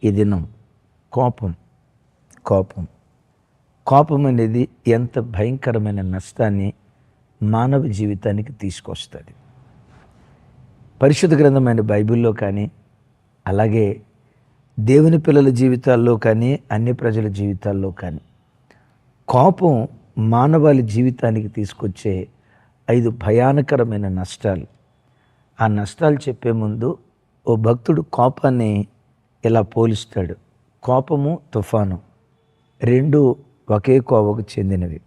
ఈ దినం కోపం అనేది ఎంత భయంకరమైన నష్టాన్ని మానవ జీవితానికి తీసుకొస్తుంది. పరిశుద్ధ గ్రంథమైన బైబిల్లో కానీ, అలాగే దేవుని పిల్లల జీవితాల్లో కానీ, అన్ని ప్రజల జీవితాల్లో కానీ కోపం మానవాళి జీవితానికి తీసుకొచ్చే 5 భయానకరమైన నష్టాలు. ఆ నష్టాలు చెప్పే ముందు ఓ భక్తుడు కోపాన్ని ఇలా పోలిస్తాడు. కోపము, తుఫాను 2 ఒకే కోవకు చెందినవి.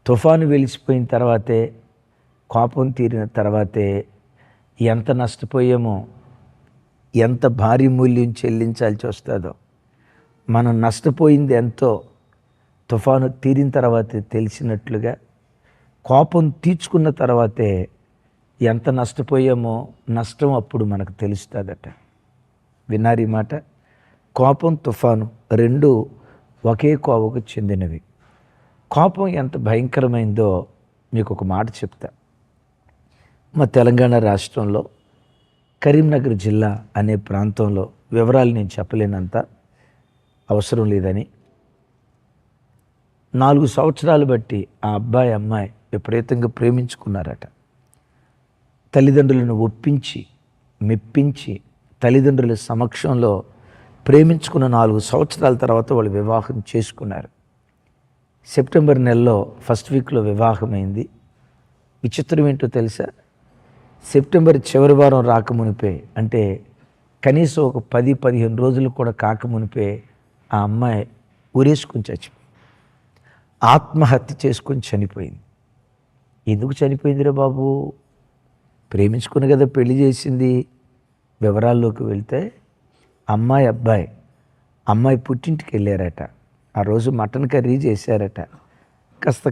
తుఫాను వెలిసిపోయిన తర్వాతే, కోపం తీరిన తర్వాతే ఎంత నష్టపోయామో, ఎంత భారీ మూల్యం చెల్లించాల్సి వస్తుందో, మనం నష్టపోయింది ఎంతో తుఫాను తీరిన తర్వాతే తెలిసినట్లుగా, కోపం తీర్చుకున్న తర్వాతే ఎంత నష్టపోయామో నష్టం అప్పుడు మనకు తెలుస్తుందట. విన్నారు ఈ మాట? కోపం, తుఫాను 2 ఒకే కోవకు చెందినవి. కోపం ఎంత భయంకరమైందో మీకు ఒక మాట చెప్తా. మా తెలంగాణ రాష్ట్రంలో కరీంనగర్ జిల్లా అనే ప్రాంతంలో, వివరాలు నేను చెప్పలేనంత అవసరం లేదని, 4 సంవత్సరాలు బట్టి ఆ అబ్బాయి అమ్మాయి విపరీతంగా ప్రేమించుకున్నారట. తల్లిదండ్రులను ఒప్పించి మెప్పించి తల్లిదండ్రుల సమక్షంలో ప్రేమించుకున్న 4 సంవత్సరాల తర్వాత వాళ్ళు వివాహం చేసుకున్నారు. సెప్టెంబర్ నెలలో ఫస్ట్ వీక్లో వివాహమైంది. విచిత్రం ఏంటో తెలుసా? సెప్టెంబర్ చివరి వారం రాకమునిపే, అంటే కనీసం ఒక 10-15 రోజులు కూడా కాకమునిపే ఆ అమ్మాయి ఊరేసుకుని చచ్చిపోయింది. ఆత్మహత్య చేసుకొని చనిపోయింది. ఎందుకు చనిపోయిందిరా బాబు? ప్రేమించుకుని కదా పెళ్లి చేసింది. వివరాల్లోకి వెళ్తే అమ్మాయి పుట్టింటికి వెళ్ళారట. ఆ రోజు మటన్ కర్రీ చేశారట. కాస్త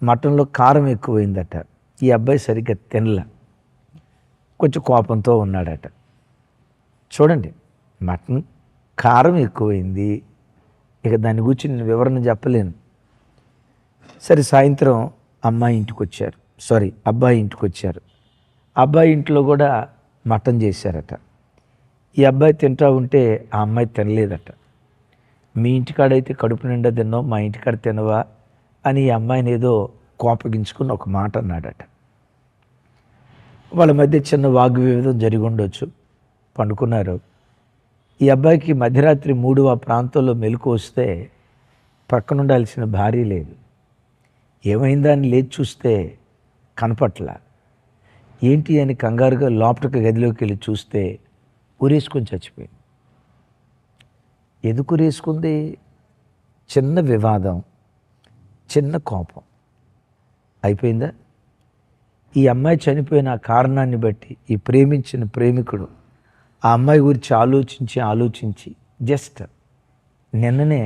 మటన్లో కారం ఎక్కువైందట. ఈ అబ్బాయి సరిగ్గా తినల, కొంచెం కోపంతో ఉన్నాడట. చూడండి, మటన్ కారం ఎక్కువైంది. ఇక దాని గురించి నేను వివరణ చెప్పలేను. సరే, సాయంత్రం అబ్బాయి ఇంటికి వచ్చారు. అబ్బాయి ఇంట్లో కూడా మటన్ చేశారట. ఈ అబ్బాయి తింటా ఉంటే ఆ అమ్మాయి తినలేదట. మీ ఇంటికాడైతే కడుపు నిండా తిన్నావు, మా ఇంటికాడ తినవా అని ఈ అమ్మాయిని ఏదో కోపగించుకుని ఒక మాట అన్నాడట. వాళ్ళ మధ్య చిన్న వాగ్వివాదం జరిగి ఉండొచ్చు. పండుకున్నారు. ఈ అబ్బాయికి మధ్యరాత్రి 3 ఆ ప్రాంతంలో మెలకు వస్తే పక్కనుండాల్సిన భార్య లేదు. ఏమైందా అని లేచి చూస్తే కనపట్ల. ఏంటి అని కంగారుగా లోపలికి గదిలోకి వెళ్ళి చూస్తే ఊరేసుకొని చచ్చిపోయింది. ఎందుకు ఊరేసుకుంది? చిన్న వివాదం, చిన్న కోపం అయిపోయిందా? ఈ అమ్మాయి చనిపోయిన కారణాన్ని బట్టి ఈ ప్రేమించిన ప్రేమికుడు ఆ అమ్మాయి గురించి ఆలోచించి జస్ట్ నిన్ననే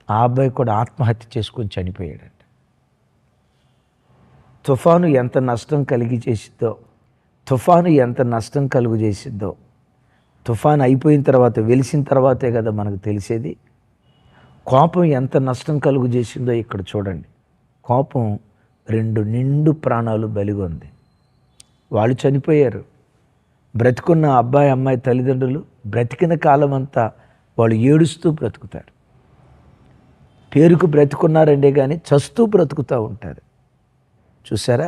ఆ అబ్బాయి కూడా ఆత్మహత్య చేసుకొని చనిపోయాడట. తుఫాను ఎంత నష్టం కలుగు చేసిద్దో, తుఫాను అయిపోయిన తర్వాత, వెలిసిన తర్వాతే కదా మనకు తెలిసేది. కోపం ఎంత నష్టం కలుగు చేసిందో ఇక్కడ చూడండి. కోపం 2 నిండు ప్రాణాలు బలిగొంది. వాళ్ళు చనిపోయారు. బ్రతికున్న అబ్బాయి అమ్మాయి తల్లిదండ్రులు బ్రతికిన కాలం అంతా వాళ్ళు ఏడుస్తూ బ్రతుకుతారు. పేరుకు బ్రతుకున్నారండే కానీ చస్తూ బ్రతుకుతూ ఉంటారు. చూసారా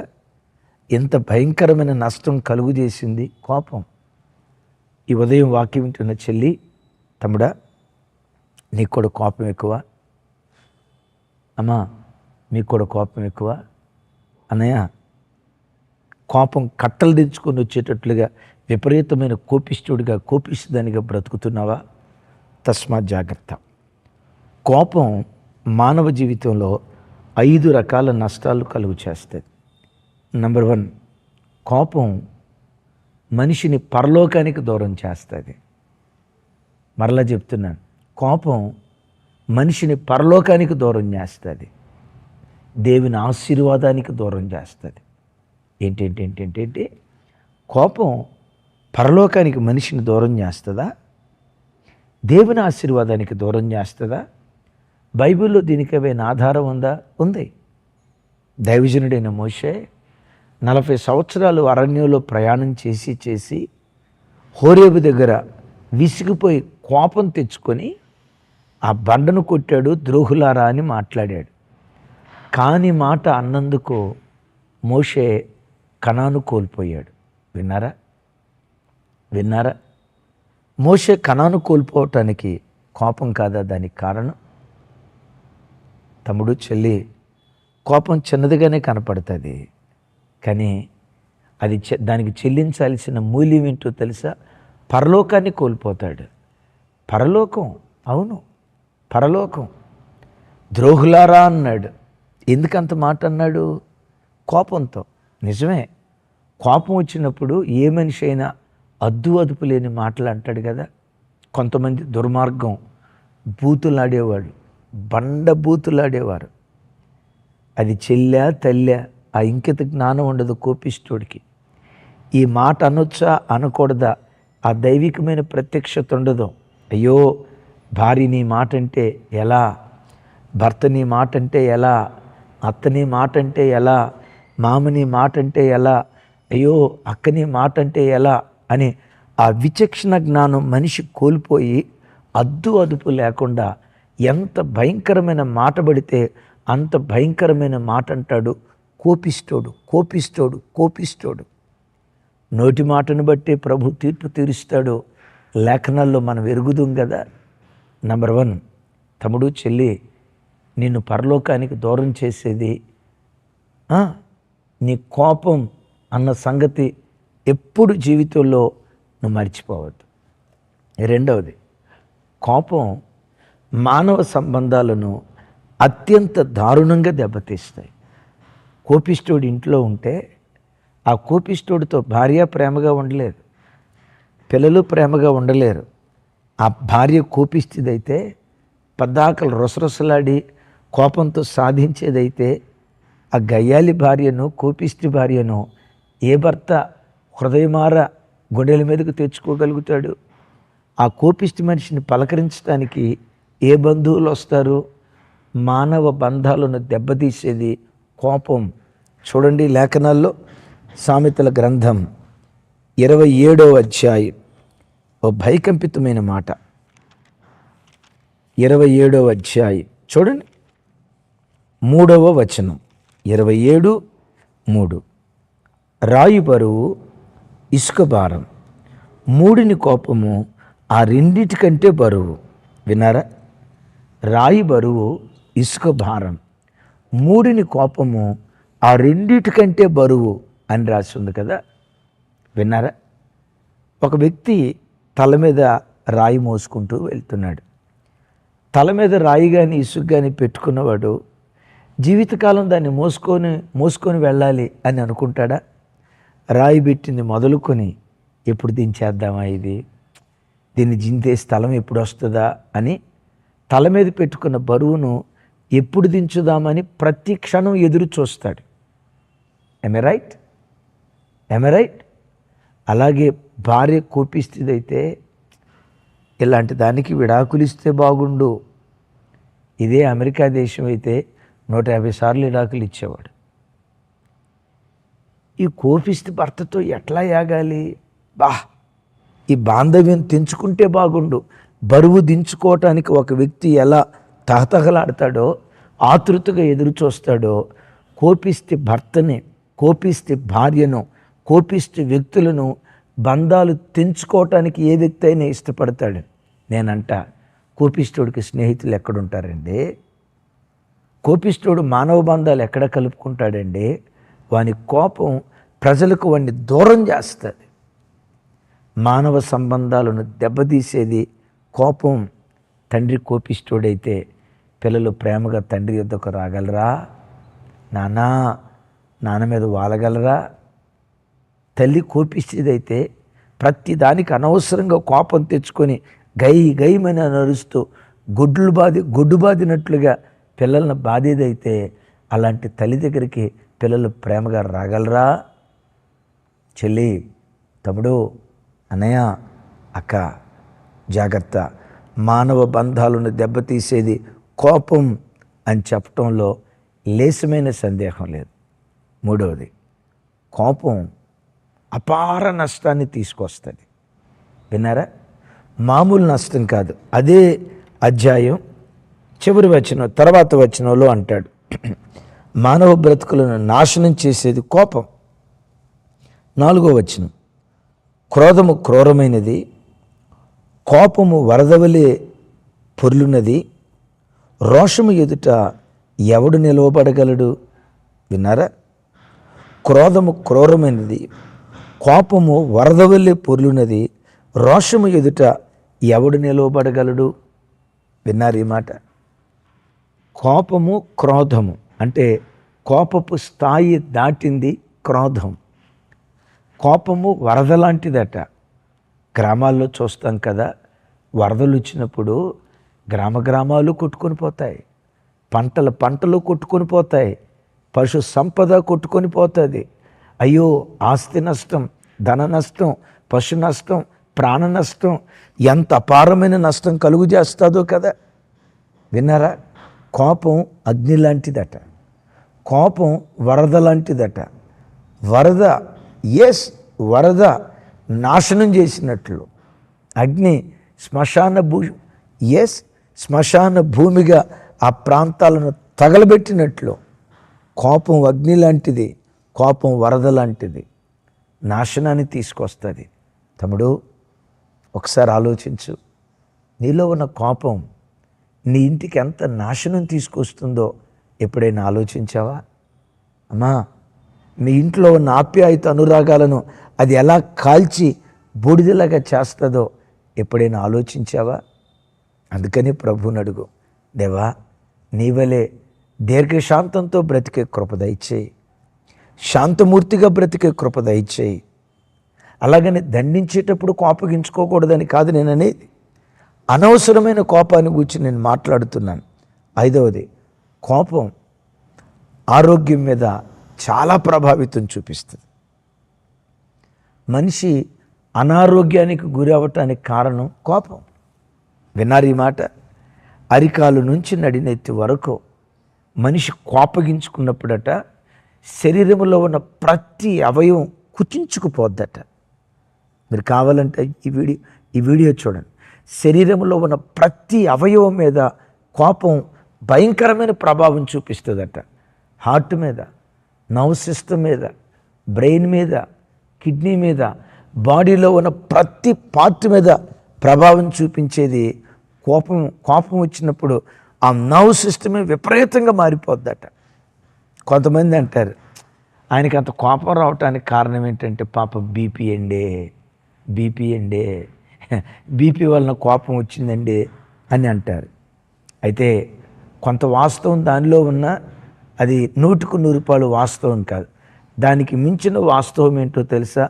ఎంత భయంకరమైన నష్టం కలుగు చేసింది కోపం. ఈ ఉదయం వాక్యం వింటున్న చెల్లి, తమ్ముడా, నీకు కూడా కోపం ఎక్కువ? అమ్మా, మీకు కూడా కోపం ఎక్కువ? అన్నయ్య, కోపం కట్టలు దించుకొని వచ్చేటట్లుగా విపరీతమైన కోపిస్తుదానిగా బ్రతుకుతున్నావా? తస్మాత్ జాగ్రత్త. కోపం మానవ జీవితంలో 5 రకాల నష్టాలు కలుగు చేస్తుంది. నెంబర్ 1, కోపం మనిషిని పరలోకానికి దూరం చేస్తుంది. మరలా చెప్తున్నాను, కోపం మనిషిని పరలోకానికి దూరం చేస్తుంది, దేవుని ఆశీర్వాదానికి దూరం చేస్తుంది. ఏంటి? కోపం పరలోకానికి మనిషిని దూరం చేస్తుందా? దేవుని ఆశీర్వాదానికి దూరం చేస్తుందా? బైబిల్లో దీనికి ఏమైనా ఆధారం ఉందా? ఉంది. దైవజనుడైన మోషే 40 సంవత్సరాలు అరణ్యంలో ప్రయాణం చేసి హోరేబు దగ్గర విసిగిపోయి కోపం తెచ్చుకొని ఆ బండను కొట్టాడు, ద్రోహులారా అని మాట్లాడాడు. కాని మాట అన్నందుకు మోషే కనాను కోల్పోయాడు. విన్నారా? మోషే కనాను కోల్పోవటానికి కోపం కాదా దానికి కారణం? తమ్ముడు, చెల్లి, కోపం చిన్నదిగానే కనపడుతుంది, కానీ అది దానికి చెల్లించాల్సిన మూల్యం ఏంటో తెలుసా? పరలోకాన్ని కోల్పోతాడు. పరలోకం, అవును, పరలోకం. ద్రోహులారా అన్నాడు. ఎందుకంత మాట అన్నాడు? కోపంతో. నిజమే, కోపం వచ్చినప్పుడు ఏ మనిషి అయినా అదుపు లేని మాటలు అంటాడు కదా. కొంతమంది దుర్మార్గం, బూతులాడేవాడు, బూతులాడేవారు. అది చెల్లా తల్లా ఆ ఇంకిత జ్ఞానం ఉండదు కోపిష్టోడికి. ఈ మాట అనొచ్చా అనకూడదా ఆ దైవికమైన ప్రత్యక్షత ఉండదు. అయ్యో, భార్య నీ మాట అంటే ఎలా, భర్త నీ మాట అంటే ఎలా, అత్త నీ మాట అంటే ఎలా, మామ నీ మాట అంటే ఎలా, అయ్యో అక్క నీ మాట అంటే ఎలా అని ఆ విచక్షణ జ్ఞానం మనిషి కోల్పోయి అదుపు లేకుండా ఎంత భయంకరమైన మాట పడితే అంత భయంకరమైన మాట అంటాడు కోపిస్తోడు. నోటి మాటను బట్టి ప్రభు తీర్పు తీరుస్తాడు. లేఖనాల్లో మనం ఎరుగుదాం కదా. నంబర్ 1, తమ్ముడు, చెల్లి, నిన్ను పరలోకానికి దూరం చేసేది నీ కోపం అన్న సంగతి ఎప్పుడు జీవితంలో నువ్వు మర్చిపోవద్దు. రెండవది, కోపం మానవ సంబంధాలను అత్యంత దారుణంగా దెబ్బతీస్తాయి. కోపిష్టోడు ఇంట్లో ఉంటే ఆ కోపిష్టోడితో భార్య ప్రేమగా ఉండలేదు, పిల్లలు ప్రేమగా ఉండలేరు. ఆ భార్య కోపిస్తుందైతే, పద్దాకలు రొసరొసలాడి కోపంతో సాధించేదైతే, ఆ గయ్యాలి భార్యను, కోపిష్టి భార్యను ఏ భర్త హృదయమార గుండెల మీదకు తెచ్చుకోగలుగుతాడు? ఆ కోపిష్టి మనిషిని పలకరించడానికి ఏ బంధువులు వస్తారు? మానవ బంధాలను దెబ్బతీసేది కోపం. చూడండి లేఖనాల్లో, సామెతల గ్రంథం 27వ అధ్యాయం, ఓ భయకంపితమైన మాట. 27వ అధ్యాయం చూడండి, 3వ వచనం. 27:3. రాయి బరువు, ఇసుక భారం, మూడిని కోపము ఆ రెండిటికంటే బరువు. విన్నారా? రాయి బరువు, ఇసుక భారం, మూడిని కోపము ఆ రెండిటికంటే బరువు అని రాసి ఉంది కదా. విన్నారా? ఒక వ్యక్తి తల మీద రాయి మోసుకుంటూ వెళ్తున్నాడు. తల మీద రాయి కానీ ఇసుక కానీ పెట్టుకున్నవాడు జీవితకాలం దాన్ని మోసుకొని వెళ్ళాలి అని అనుకుంటాడా? రాయి పెట్టింది మొదలుకొని ఎప్పుడు దించేద్దామా, దీన్ని జింతే స్థలం ఎప్పుడు వస్తుందా అని తల మీద పెట్టుకున్న బరువును ఎప్పుడు దించుదామని ప్రతి క్షణం ఎదురు చూస్తాడు. ఎమ్ ఐ రైట్? అలాగే భార్య కోపిస్తుందైతే, ఇలాంటి దానికి విడాకులు ఇస్తే బాగుండు. ఇదే అమెరికా దేశం అయితే 150 సార్లు విడాకులు ఇచ్చేవాడు. ఈ కోపిష్టి భర్తతో ఎట్లా యాగాలి? ఈ బాంధవ్యం తెంచుకుంటే బాగుండు. బరువు దించుకోవటానికి ఒక వ్యక్తి ఎలా తహతహలాడతాడో, ఆతృతగా ఎదురు చూస్తాడో, కోపిష్టి భర్తని, కోపిష్టి భార్యను, కోపిష్టి వ్యక్తులను, బంధాలు తెంచుకోవటానికి ఏ వ్యక్తి అయినా ఇష్టపడతాడు. నేనంట, కోపిష్టోడికి స్నేహితులు ఎక్కడుంటారండి? కోపిష్టోడు మానవ బంధాలు ఎక్కడ కలుపుకుంటాడండి? వాని కోపం ప్రజలకు వాడిని దూరం చేస్తుంది. మానవ సంబంధాలను దెబ్బతీసేది కోపం. తండ్రి కోపిష్టోడైతే పిల్లలు ప్రేమగా తండ్రి యొద్దకు రాగలరా? నాన్న మీద వాలగలరా? తల్లి కోపిస్తేదైతే ప్రతి దానికి అనవసరంగా కోపం తెచ్చుకొని గైమని నరుస్తూ గొడ్డు బాదినట్లుగా పిల్లలను బాధేదైతే, అలాంటి తల్లి దగ్గరికి పిల్లలు ప్రేమగా రాగలరా? చెల్లి, తమ్ముడు, అన్నయ్య, అక్క, జాగ్రత్త. మానవ బంధాలను దెబ్బతీసేది కోపం అని చెప్పటంలో లేశమైన సందేహం లేదు. మూడవది, కోపం అపార నష్టాన్ని తీసుకొస్తుంది. విన్నారా? మామూలు నష్టం కాదు. అదే అధ్యాయం చివరి వచనం తర్వాత వచనంలో అంటాడు, మానవ బ్రతుకులను నాశనం చేసేది కోపం. 4వ వచనం, క్రోధము క్రూరమైనది, కోపము వరదవలే పొర్లున్నది, రోషము ఎదుట ఎవడు నిలవబడగలడు? విన్నారా? క్రోధము క్రూరమైనది, కోపము వరదవలే పొర్లున్నది, రోషము ఎదుట ఎవడు నిలవబడగలడు? విన్నారు ఈ మాట? కోపము క్రోధము అంటే కోపపు స్థాయి దాటింది క్రోధం. కోపము వరద లాంటిదట. గ్రామాల్లో చూస్తాం కదా, వరదలు వచ్చినప్పుడు గ్రామాలు కొట్టుకొని పోతాయి, పంటలు కొట్టుకొని పోతాయి, పశు సంపద కొట్టుకొని పోతుంది. అయ్యో, ఆస్తి నష్టం, ధన నష్టం, పశు నష్టం, ప్రాణ నష్టం, ఎంత అపారమైన నష్టం కలుగు చేస్తుందో కదా. విన్నారా? కోపం అగ్ని లాంటిదట, కోపం వరద లాంటిదట. వరద, వరద నాశనం చేసినట్లు, అగ్ని శ్మశాన భూమిగా ఆ ప్రాంతాలను తగలబెట్టినట్లు, కోపం అగ్ని లాంటిది, కోపం వరద లాంటిది, నాశనాన్ని తీసుకొస్తుంది. తమ్ముడు, ఒకసారి ఆలోచించు. నీలో ఉన్న కోపం నీ ఇంటికి ఎంత నాశనం తీసుకొస్తుందో ఎప్పుడైనా ఆలోచించావా? అమ్మా, మీ ఇంట్లో ఉన్న ఆప్యాయత అనురాగాలను అది ఎలా కాల్చి బూడిదలాగా చేస్తుందో ఎప్పుడైనా ఆలోచించావా? అందుకని ప్రభువుని అడుగు, దేవా, నీవలే దీర్ఘశాంతంతో బ్రతికే కృప దయచేయి, శాంతమూర్తిగా బ్రతికే కృప దయచేయి. అలాగని దండించేటప్పుడు కోపగించుకోకూడదని కాదు నేను అనేది, అనవసరమైన కోపాన్ని గురించి నేను మాట్లాడుతున్నాను. 5వది, కోపం ఆరోగ్యం మీద చాలా ప్రభావితం చూపిస్తుంది. మనిషి అనారోగ్యానికి గురి అవ్వటానికి కారణం కోపం. విన్నారు ఈ మాట? అరికాలు నుంచి నడినెత్తి వరకు మనిషి కోపగించుకున్నప్పుడట శరీరంలో ఉన్న ప్రతి అవయవం కుచించుకుపోద్దట. మీరు కావాలంటే ఈ వీడియో చూడండి. శరీరంలో ఉన్న ప్రతి అవయవం మీద కోపం భయంకరమైన ప్రభావం చూపిస్తుందట. హార్ట్ మీద, నర్వ్ సిస్టమ్ మీద, బ్రెయిన్ మీద, కిడ్నీ మీద, బాడీలో ఉన్న ప్రతి పార్ట్ మీద ప్రభావం చూపించేది కోపం. కోపం వచ్చినప్పుడు ఆ నర్వ్ సిస్టమే విపరీతంగా మారిపోద్దట. కొంతమంది అంటారు, ఆయనకి అంత కోపం రావటానికి కారణం ఏంటంటే పాపం బీపీ అండి, బీపీ వలన కోపం వచ్చిందండి అని అంటారు. అయితే కొంత వాస్తవం దానిలో ఉన్న, అది 100కు 100 వాస్తవం కాదు. దానికి మించిన వాస్తవం ఏంటో తెలుసా?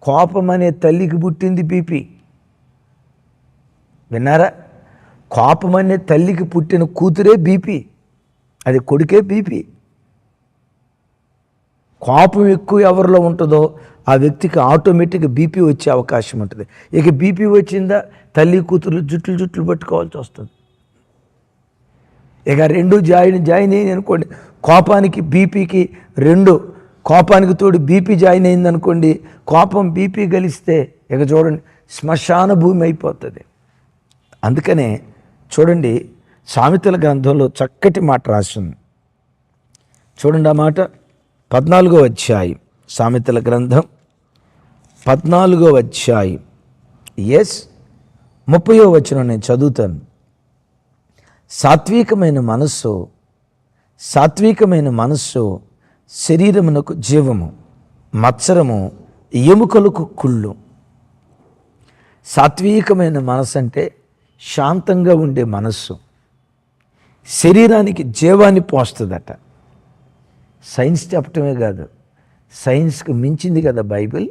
కోపం అనే తల్లికి పుట్టింది బీపీ. విన్నారా? కోపం అనే తల్లికి పుట్టిన కూతురే బీపీ, అది కొడుకే బీపీ. కోపం ఎక్కువ ఎవరిలో ఉంటుందో ఆ వ్యక్తికి ఆటోమేటిక్గా బీపీ వచ్చే అవకాశం ఉంటుంది. ఇక బీపీ వచ్చిందా తల్లి కూతురు జుట్లు పట్టుకోవాల్సి వస్తుంది. ఇక రెండు జాయిన్ అయింది అనుకోండి, కోపానికి బీపీకి రెండు, కోపానికి తోడు బీపీ జాయిన్ అయింది అనుకోండి, కోపం బీపీ కలిస్తే ఇక చూడండి శ్మశాన భూమి అయిపోతుంది. అందుకనే చూడండి, సామెతల గ్రంథంలో చక్కటి మాట రాసింది. చూడండి ఆ మాట, 14వ అధ్యాయం, సామెతల గ్రంథం 14వ అధ్యాయం 30వ వచనం నేను చదువుతాను. సాత్వికమైన మనస్సు శరీరమునకు జీవము, మత్సరము ఎముకలకు కుళ్ళు. సాత్వికమైన మనస్సు అంటే శాంతంగా ఉండే మనస్సు, శరీరానికి జీవాన్ని పోస్తుందట. సైన్స్ చెప్పటమే కాదు, సైన్స్కి మించింది కదా బైబిల్.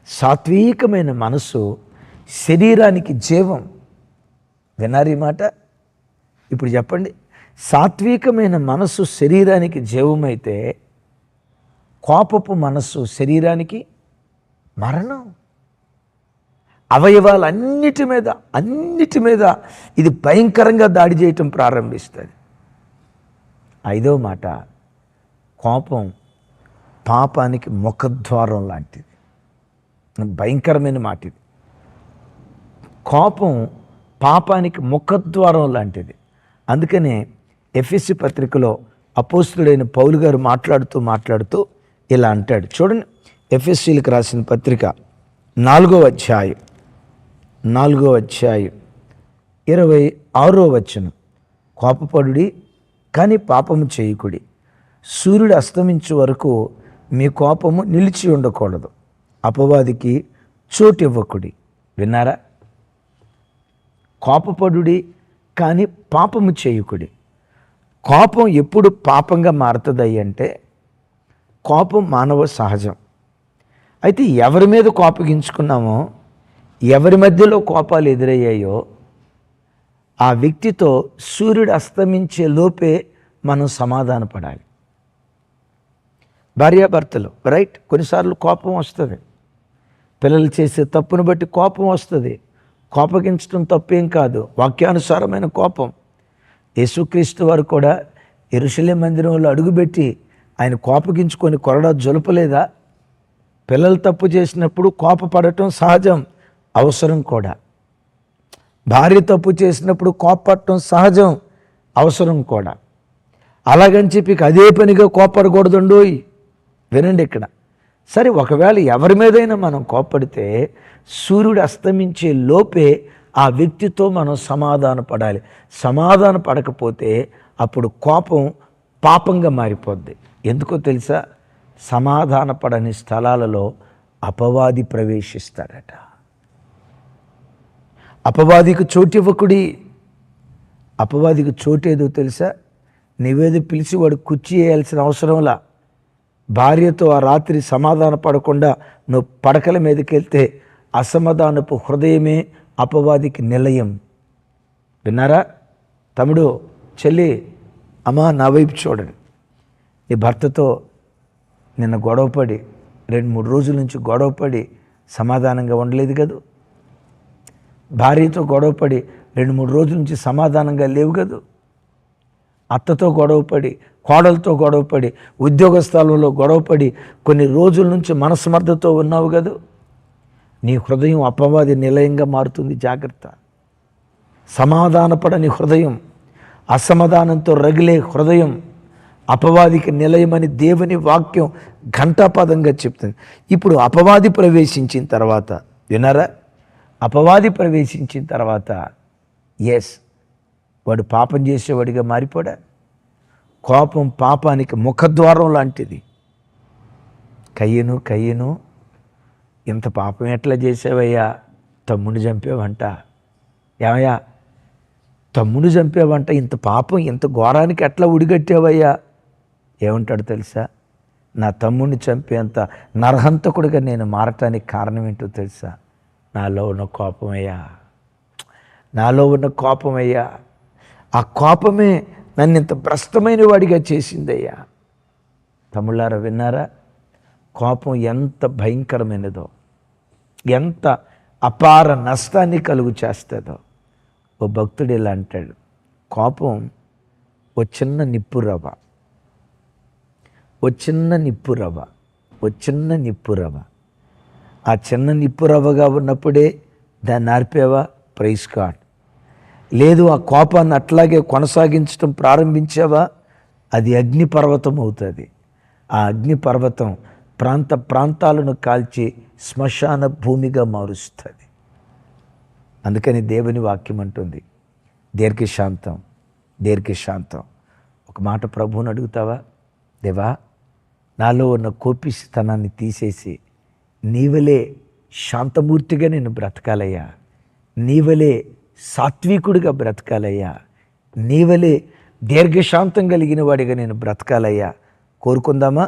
సాత్వికమైన మనస్సు శరీరానికి జీవం. విన్నారు ఈ మాట? ఇప్పుడు చెప్పండి, సాత్వికమైన మనస్సు శరీరానికి జీవమైతే కోపపు మనస్సు శరీరానికి మరణం. అవయవాలన్నిటి మీద ఇది భయంకరంగా దాడి చేయటం ప్రారంభిస్తుంది. 5వ మాట, కోపం పాపానికి ముఖద్వారం లాంటిది. భయంకరమైన మాట ఇది. కోపం పాపానికి ముఖద్వారం లాంటిది. అందుకనే ఎఫెసీ పత్రికలో అపోస్తుడైన పౌలు గారు మాట్లాడుతూ ఇలా అంటాడు. చూడండి, ఎఫెసీలకు రాసిన పత్రిక 4వ అధ్యాయం 26వ వచనం. కోపపడుడి కానీ పాపము చేయకుడి, సూర్యుడు అస్తమించే వరకు మీ కోపము నిలిచి ఉండకూడదు, అపవాదికి చోటు ఇవ్వకుడి. విన్నారా? కోపపడుడి కానీ పాపము చేయకుడి. కోపం ఎప్పుడు పాపంగా మారుతుంది అంటే, కోపం మానవ సహజం. అయితే ఎవరి మీద కోపగించుకున్నామో, ఎవరి మధ్యలో కోపాలు ఎదురయ్యాయో ఆ వ్యక్తితో సూర్యుడు అస్తమించే లోపే మనం సమాధానపడాలి. భార్యాభర్తలు రైట్, కొన్నిసార్లు కోపం వస్తుంది. పిల్లలు చేసే తప్పును బట్టి కోపం వస్తుంది. కోపగించడం తప్పేం కాదు, వాక్యానుసారమైన కోపం. యేసుక్రీస్తు వారు కూడా యెరూషలేము మందిరంలో అడుగుపెట్టి ఆయన కోపగించుకొని కొరడా జొలపలేదా? పిల్లలు తప్పు చేసినప్పుడు కోపపడటం సహజం, అవసరం కూడా. భార్య తప్పు చేసినప్పుడు కోపపడటం సహజం, అవసరం కూడా. అలాగని చెప్పి అదే పనిగా కోపడకూడదండోయ్. వినండి ఇక్కడ. సరే, ఒకవేళ ఎవరి మీదైనా మనం కోపడితే సూర్యుడు అస్తమించే లోపే ఆ వ్యక్తితో మనం సమాధాన పడాలి. సమాధాన పడకపోతే అప్పుడు కోపం పాపంగా మారిపోద్ది. ఎందుకో తెలుసా? సమాధాన పడని స్థలాలలో అపవాది ప్రవేశిస్తాడట. అపవాదికి చోటు ఇవ్వకుడి. అపవాదికి చోటేదో తెలుసా? నీవేదో పిలిచి వాడు కుర్చీ వేయాల్సిన అవసరంలా. భార్యతో ఆ రాత్రి సమాధాన పడకుండా నువ్వు పడకల మీదకి వెళ్తే అసమాధానపు హృదయమే అపవాదికి నిలయం. విన్నారా? తమ్ముడు, చెల్లి, అమ్మా, నా వైపు చూడండి. నీ భర్తతో నిన్న గొడవపడి 2-3 రోజుల నుంచి గొడవపడి సమాధానంగా ఉండలేదు కదూ. భార్యతో గొడవపడి 2-3 రోజుల నుంచి సమాధానంగా లేవు కదూ. అత్తతో గొడవపడి, కోడలతో గొడవపడి, ఉద్యోగ స్థలంలో గొడవపడి కొన్ని రోజుల నుంచి మనస్మర్థతో ఉన్నావు కదూ. నీ హృదయం అపవాది నిలయంగా మారుతుంది. జాగ్రత్త. సమాధానపడని హృదయం, అసమాధానంతో రగిలే హృదయం అపవాదికి నిలయమని దేవుని వాక్యం ఘంటాపదంగా చెప్తుంది. ఇప్పుడు అపవాది ప్రవేశించిన తర్వాత, వినరా? అపవాది ప్రవేశించిన తర్వాత వాడు పాపం చేసేవాడిగా మారిపోడా? కోపం పాపానికి ముఖద్వారం లాంటిది. కయ్యను, ఇంత పాపం ఎట్లా చేసావయ్యా? తమ్ముడు చంపేవంట. ఏమయ్యా, తమ్ముడు చంపేవంట, ఇంత పాపం ఇంత ఘోరానికి ఎట్లా ఉడిగట్టావయ్యా? ఏమంటాడు తెలుసా? నా తమ్ముడిని చంపేంత నరహంతకుడిగా నేను మారటానికి కారణం ఏంటో తెలుసా? నాలో ఉన్న కోపమయ్యా. ఆ కోపమే నన్ను ఇంత భ్రష్టమైన వాడిగా చేసిందయ్యా. తమ్ముళ్ళారా, విన్నారా? కోపం ఎంత భయంకరమైనదో, ఎంత అపార నష్టాన్ని కలుగు చేస్తుందో. ఓ భక్తుడు ఇలా అంటాడు, కోపం ఓ చిన్న నిప్పు రవ్వ. ఆ చిన్న నిప్పు రవ్వగా ఉన్నప్పుడే దాన్ని ఆర్పేవా? Praise God. లేదు, ఆ కోపాన్ని అట్లాగే కొనసాగించడం ప్రారంభించావా? అది అగ్నిపర్వతం అవుతుంది. ఆ అగ్నిపర్వతం ప్రాంతాలను కాల్చి శ్మశాన భూమిగా మారుస్తుంది. అందుకని దేవుని వాక్యం అంటుంది, దీర్ఘశాంతం. ఒక మాట ప్రభువుని అడుగుతావా? దేవా, నాలో ఉన్న కోపిస్తనాన్ని తీసేసి నీవలే శాంతమూర్తిగా నేను బ్రతకాలయ్యా, నీవలే సాత్వికుడిగా బ్రతకాలయ్యా, నీవలే దీర్ఘశాంతం కలిగిన వాడిగా నేను బ్రతకాలయ్యా. కోరుకుందామా?